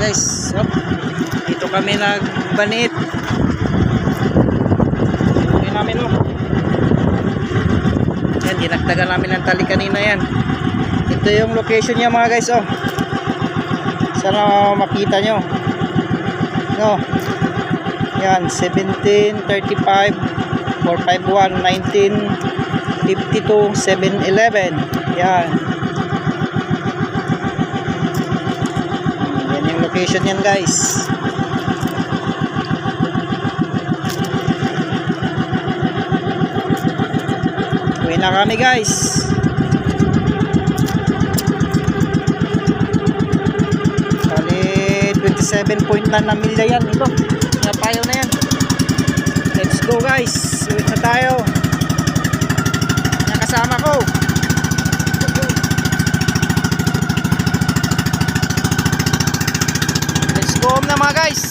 guys, dito kami nagbanit. Uwi namin yan, dinagdagan namin ng tali kanina yan. Ito yung location niya mga guys. Sana makita nyo yan, 1735 451 1952 711. Yan yung location yan guys. Uwi na kami guys. Bali 27.9 na milya yan. Ito napayaw na yan. Let's go guys, uwi na tayo. Nakasama ko. Let's go home na mga guys.